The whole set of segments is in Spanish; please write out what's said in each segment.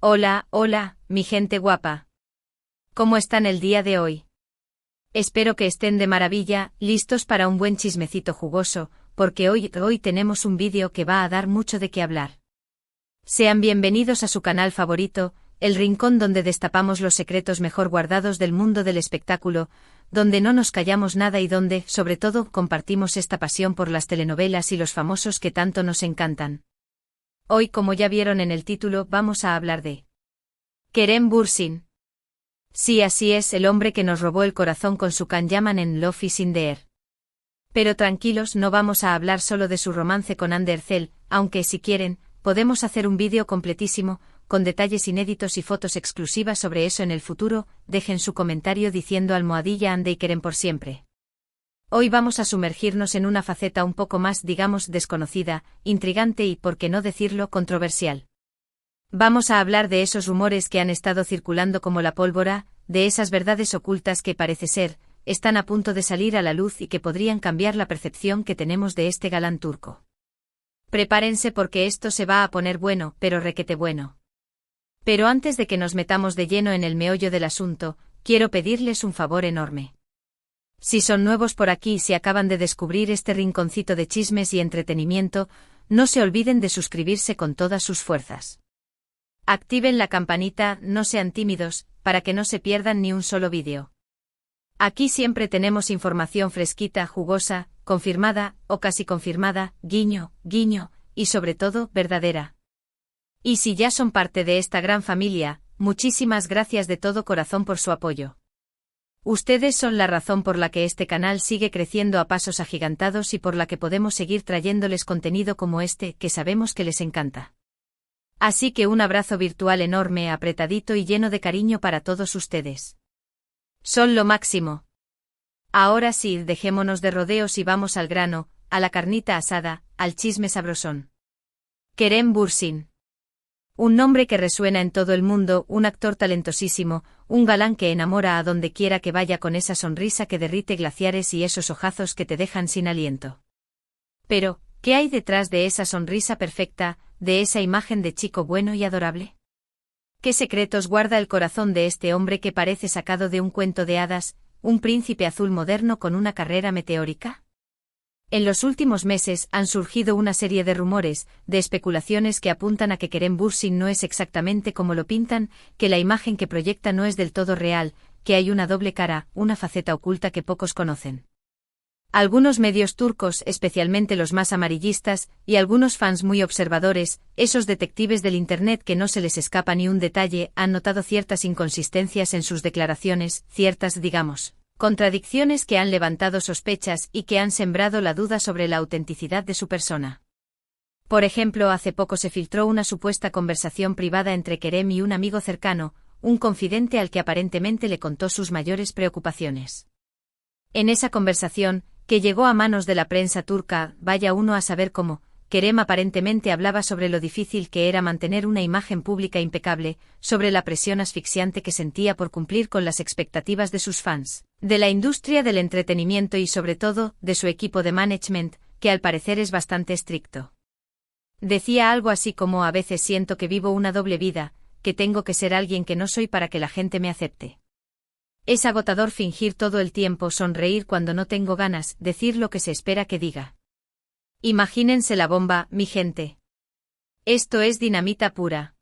Hola, hola, mi gente guapa. ¿Cómo están el día de hoy? Espero que estén de maravilla, listos para un buen chismecito jugoso, porque hoy tenemos un vídeo que va a dar mucho de qué hablar. Sean bienvenidos a su canal favorito, el rincón donde destapamos los secretos mejor guardados del mundo del espectáculo, donde no nos callamos nada y donde, sobre todo, compartimos esta pasión por las telenovelas y los famosos que tanto nos encantan. Hoy, como ya vieron en el título, vamos a hablar de Kerem Bürsin. Sí, así es, el hombre que nos robó el corazón con su Can Yaman en Love is in the Air. Pero tranquilos, no vamos a hablar solo de su romance con Hande Erçel, aunque si quieren, podemos hacer un vídeo completísimo, con detalles inéditos y fotos exclusivas sobre eso en el futuro. Dejen su comentario diciendo almohadilla Hande y Kerem por siempre. Hoy vamos a sumergirnos en una faceta un poco más, digamos, desconocida, intrigante y, por qué no decirlo, controversial. Vamos a hablar de esos rumores que han estado circulando como la pólvora, de esas verdades ocultas que parece ser, están a punto de salir a la luz y que podrían cambiar la percepción que tenemos de este galán turco. Prepárense porque esto se va a poner bueno, pero requete bueno. Pero antes de que nos metamos de lleno en el meollo del asunto, quiero pedirles un favor enorme. Si son nuevos por aquí y si acaban de descubrir este rinconcito de chismes y entretenimiento, no se olviden de suscribirse con todas sus fuerzas. Activen la campanita, no sean tímidos, para que no se pierdan ni un solo vídeo. Aquí siempre tenemos información fresquita, jugosa, confirmada, o casi confirmada, guiño, guiño, y sobre todo, verdadera. Y si ya son parte de esta gran familia, muchísimas gracias de todo corazón por su apoyo. Ustedes son la razón por la que este canal sigue creciendo a pasos agigantados y por la que podemos seguir trayéndoles contenido como este, que sabemos que les encanta. Así que un abrazo virtual enorme, apretadito y lleno de cariño para todos ustedes. Son lo máximo. Ahora sí, dejémonos de rodeos y vamos al grano, a la carnita asada, al chisme sabrosón. Kerem Bürsin. Un nombre que resuena en todo el mundo, un actor talentosísimo, un galán que enamora a donde quiera que vaya con esa sonrisa que derrite glaciares y esos ojazos que te dejan sin aliento. Pero, ¿qué hay detrás de esa sonrisa perfecta, de esa imagen de chico bueno y adorable? ¿Qué secretos guarda el corazón de este hombre que parece sacado de un cuento de hadas, un príncipe azul moderno con una carrera meteórica? En los últimos meses han surgido una serie de rumores, de especulaciones que apuntan a que Kerem Bürsin no es exactamente como lo pintan, que la imagen que proyecta no es del todo real, que hay una doble cara, una faceta oculta que pocos conocen. Algunos medios turcos, especialmente los más amarillistas, y algunos fans muy observadores, esos detectives del Internet que no se les escapa ni un detalle, han notado ciertas inconsistencias en sus declaraciones, ciertas, digamos, contradicciones que han levantado sospechas y que han sembrado la duda sobre la autenticidad de su persona. Por ejemplo, hace poco se filtró una supuesta conversación privada entre Kerem y un amigo cercano, un confidente al que aparentemente le contó sus mayores preocupaciones. En esa conversación, que llegó a manos de la prensa turca, vaya uno a saber cómo, Kerem aparentemente hablaba sobre lo difícil que era mantener una imagen pública impecable, sobre la presión asfixiante que sentía por cumplir con las expectativas de sus fans, de la industria del entretenimiento y sobre todo, de su equipo de management, que al parecer es bastante estricto. Decía algo así como: a veces siento que vivo una doble vida, que tengo que ser alguien que no soy para que la gente me acepte. Es agotador fingir todo el tiempo, sonreír cuando no tengo ganas, decir lo que se espera que diga. Imagínense la bomba, mi gente. Esto es dinamita pura.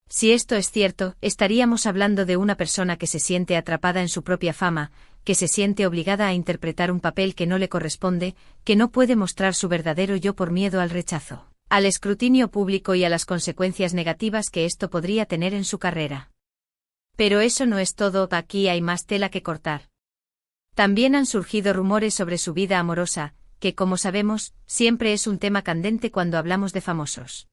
Si esto es cierto, estaríamos hablando de una persona que se siente atrapada en su propia fama, que se siente obligada a interpretar un papel que no le corresponde, que no puede mostrar su verdadero yo por miedo al rechazo, al escrutinio público y a las consecuencias negativas que esto podría tener en su carrera. Pero eso no es todo, aquí hay más tela que cortar. También han surgido rumores sobre su vida amorosa, que como sabemos, siempre es un tema candente cuando hablamos de famosos.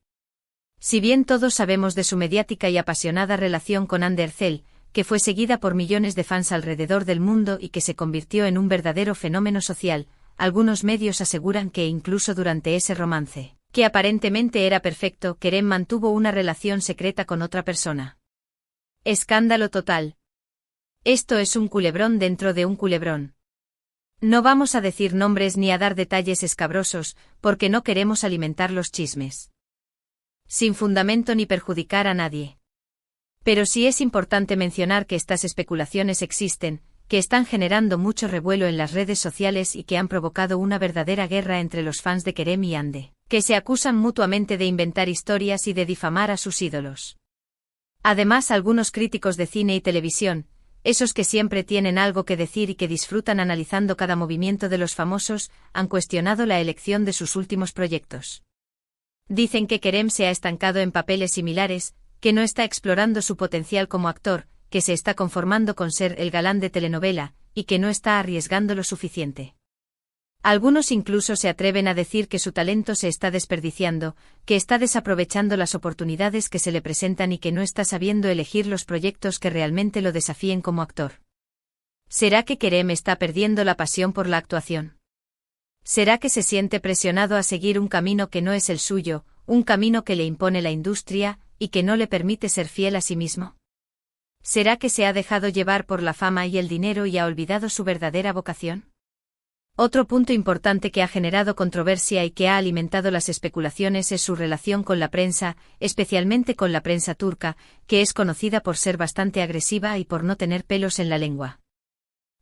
Si bien todos sabemos de su mediática y apasionada relación con Hande Erçel, que fue seguida por millones de fans alrededor del mundo y que se convirtió en un verdadero fenómeno social, algunos medios aseguran que incluso durante ese romance, que aparentemente era perfecto, Kerem mantuvo una relación secreta con otra persona. Escándalo total. Esto es un culebrón dentro de un culebrón. No vamos a decir nombres ni a dar detalles escabrosos, porque no queremos alimentar los chismes. Sin fundamento ni perjudicar a nadie. Pero sí es importante mencionar que estas especulaciones existen, que están generando mucho revuelo en las redes sociales y que han provocado una verdadera guerra entre los fans de Kerem y Hande, que se acusan mutuamente de inventar historias y de difamar a sus ídolos. Además, algunos críticos de cine y televisión, esos que siempre tienen algo que decir y que disfrutan analizando cada movimiento de los famosos, han cuestionado la elección de sus últimos proyectos. Dicen que Kerem se ha estancado en papeles similares, que no está explorando su potencial como actor, que se está conformando con ser el galán de telenovela, y que no está arriesgando lo suficiente. Algunos incluso se atreven a decir que su talento se está desperdiciando, que está desaprovechando las oportunidades que se le presentan y que no está sabiendo elegir los proyectos que realmente lo desafíen como actor. ¿Será que Kerem está perdiendo la pasión por la actuación? ¿Será que se siente presionado a seguir un camino que no es el suyo, un camino que le impone la industria, y que no le permite ser fiel a sí mismo? ¿Será que se ha dejado llevar por la fama y el dinero y ha olvidado su verdadera vocación? Otro punto importante que ha generado controversia y que ha alimentado las especulaciones es su relación con la prensa, especialmente con la prensa turca, que es conocida por ser bastante agresiva y por no tener pelos en la lengua.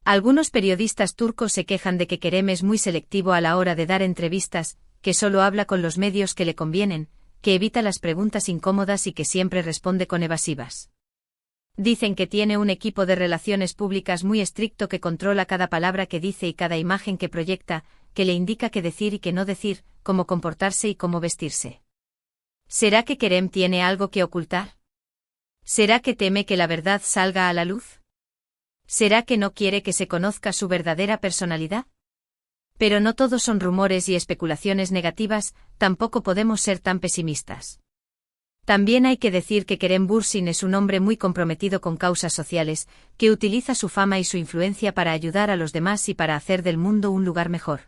Algunos periodistas turcos se quejan de que Kerem es muy selectivo a la hora de dar entrevistas, que solo habla con los medios que le convienen, que evita las preguntas incómodas y que siempre responde con evasivas. Dicen que tiene un equipo de relaciones públicas muy estricto que controla cada palabra que dice y cada imagen que proyecta, que le indica qué decir y qué no decir, cómo comportarse y cómo vestirse. ¿Será que Kerem tiene algo que ocultar? ¿Será que teme que la verdad salga a la luz? ¿Será que no quiere que se conozca su verdadera personalidad? Pero no todos son rumores y especulaciones negativas, tampoco podemos ser tan pesimistas. También hay que decir que Kerem Bürsin es un hombre muy comprometido con causas sociales, que utiliza su fama y su influencia para ayudar a los demás y para hacer del mundo un lugar mejor.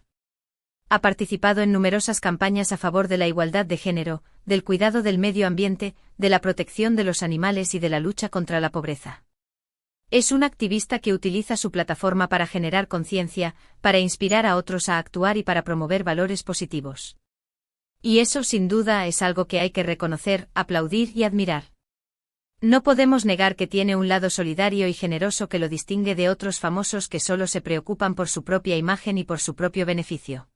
Ha participado en numerosas campañas a favor de la igualdad de género, del cuidado del medio ambiente, de la protección de los animales y de la lucha contra la pobreza. Es un activista que utiliza su plataforma para generar conciencia, para inspirar a otros a actuar y para promover valores positivos. Y eso sin duda es algo que hay que reconocer, aplaudir y admirar. No podemos negar que tiene un lado solidario y generoso que lo distingue de otros famosos que solo se preocupan por su propia imagen y por su propio beneficio.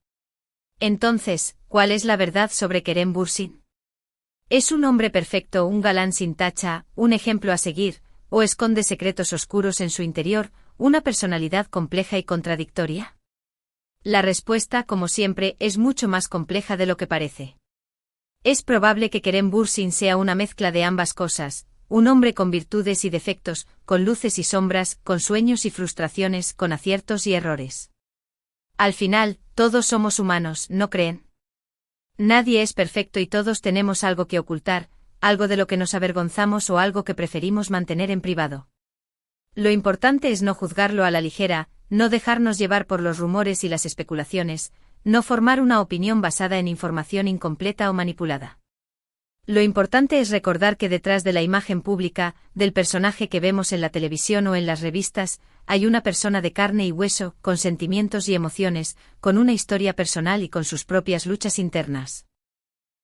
Entonces, ¿cuál es la verdad sobre Kerem Bürsin? ¿Es un hombre perfecto, un galán sin tacha, un ejemplo a seguir, o esconde secretos oscuros en su interior, una personalidad compleja y contradictoria? La respuesta, como siempre, es mucho más compleja de lo que parece. Es probable que Kerem Bürsin sea una mezcla de ambas cosas, un hombre con virtudes y defectos, con luces y sombras, con sueños y frustraciones, con aciertos y errores. Al final, todos somos humanos, ¿no creen? Nadie es perfecto y todos tenemos algo que ocultar, algo de lo que nos avergonzamos o algo que preferimos mantener en privado. Lo importante es no juzgarlo a la ligera, no dejarnos llevar por los rumores y las especulaciones, no formar una opinión basada en información incompleta o manipulada. Lo importante es recordar que detrás de la imagen pública, del personaje que vemos en la televisión o en las revistas, hay una persona de carne y hueso, con sentimientos y emociones, con una historia personal y con sus propias luchas internas.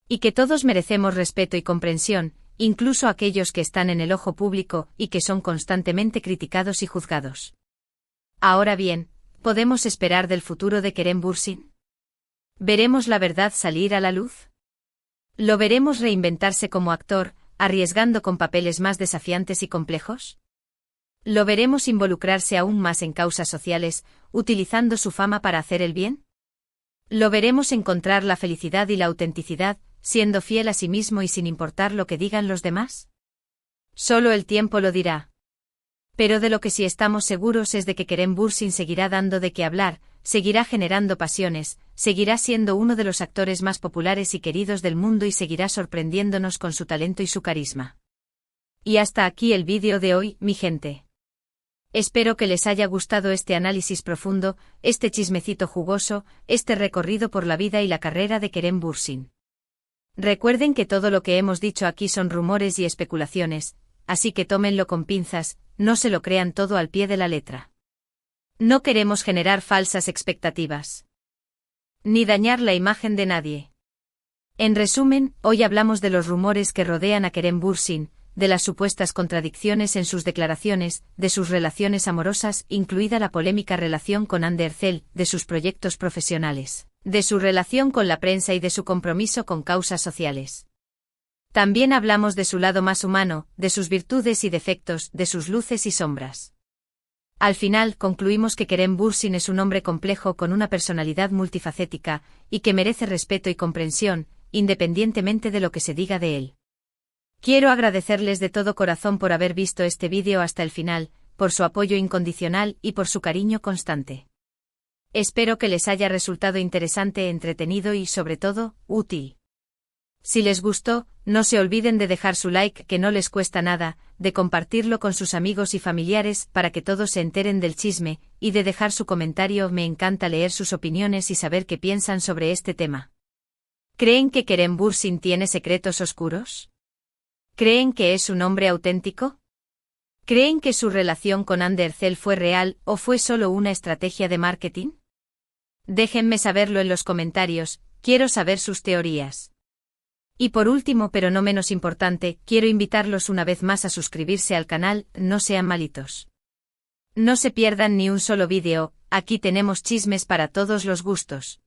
Y que todos merecemos respeto y comprensión, incluso aquellos que están en el ojo público y que son constantemente criticados y juzgados. Ahora bien, ¿podemos esperar del futuro de Kerem Bürsin? ¿Veremos la verdad salir a la luz? ¿Lo veremos reinventarse como actor, arriesgando con papeles más desafiantes y complejos? ¿Lo veremos involucrarse aún más en causas sociales, utilizando su fama para hacer el bien? ¿Lo veremos encontrar la felicidad y la autenticidad, siendo fiel a sí mismo y sin importar lo que digan los demás? Solo el tiempo lo dirá. Pero de lo que sí estamos seguros es de que Kerem Bürsin seguirá dando de qué hablar, seguirá generando pasiones, seguirá siendo uno de los actores más populares y queridos del mundo y seguirá sorprendiéndonos con su talento y su carisma. Y hasta aquí el vídeo de hoy, mi gente. Espero que les haya gustado este análisis profundo, este chismecito jugoso, este recorrido por la vida y la carrera de Kerem Bürsin. Recuerden que todo lo que hemos dicho aquí son rumores y especulaciones, así que tómenlo con pinzas, no se lo crean todo al pie de la letra. No queremos generar falsas expectativas. Ni dañar la imagen de nadie. En resumen, hoy hablamos de los rumores que rodean a Kerem Bürsin, de las supuestas contradicciones en sus declaraciones, de sus relaciones amorosas, incluida la polémica relación con Andercel, de sus proyectos profesionales, de su relación con la prensa y de su compromiso con causas sociales. También hablamos de su lado más humano, de sus virtudes y defectos, de sus luces y sombras. Al final, concluimos que Kerem Bürsin es un hombre complejo con una personalidad multifacética, y que merece respeto y comprensión, independientemente de lo que se diga de él. Quiero agradecerles de todo corazón por haber visto este vídeo hasta el final, por su apoyo incondicional y por su cariño constante. Espero que les haya resultado interesante, entretenido y, sobre todo, útil. Si les gustó, no se olviden de dejar su like, que no les cuesta nada, de compartirlo con sus amigos y familiares para que todos se enteren del chisme, y de dejar su comentario. Me encanta leer sus opiniones y saber qué piensan sobre este tema. ¿Creen que Kerem Bürsin tiene secretos oscuros? ¿Creen que es un hombre auténtico? ¿Creen que su relación con Andercel fue real o fue solo una estrategia de marketing? Déjenme saberlo en los comentarios, quiero saber sus teorías. Y por último, pero no menos importante, quiero invitarlos una vez más a suscribirse al canal, no sean malitos. No se pierdan ni un solo vídeo, aquí tenemos chismes para todos los gustos.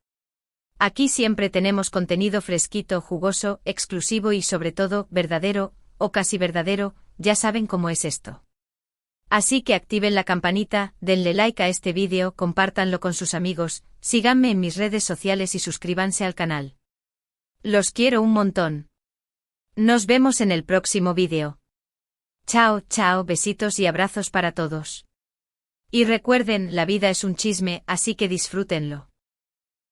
Aquí siempre tenemos contenido fresquito, jugoso, exclusivo y sobre todo, verdadero, o casi verdadero, ya saben cómo es esto. Así que activen la campanita, denle like a este vídeo, compártanlo con sus amigos, síganme en mis redes sociales y suscríbanse al canal. Los quiero un montón. Nos vemos en el próximo vídeo. Chao, chao, besitos y abrazos para todos. Y recuerden, la vida es un chisme, así que disfrútenlo.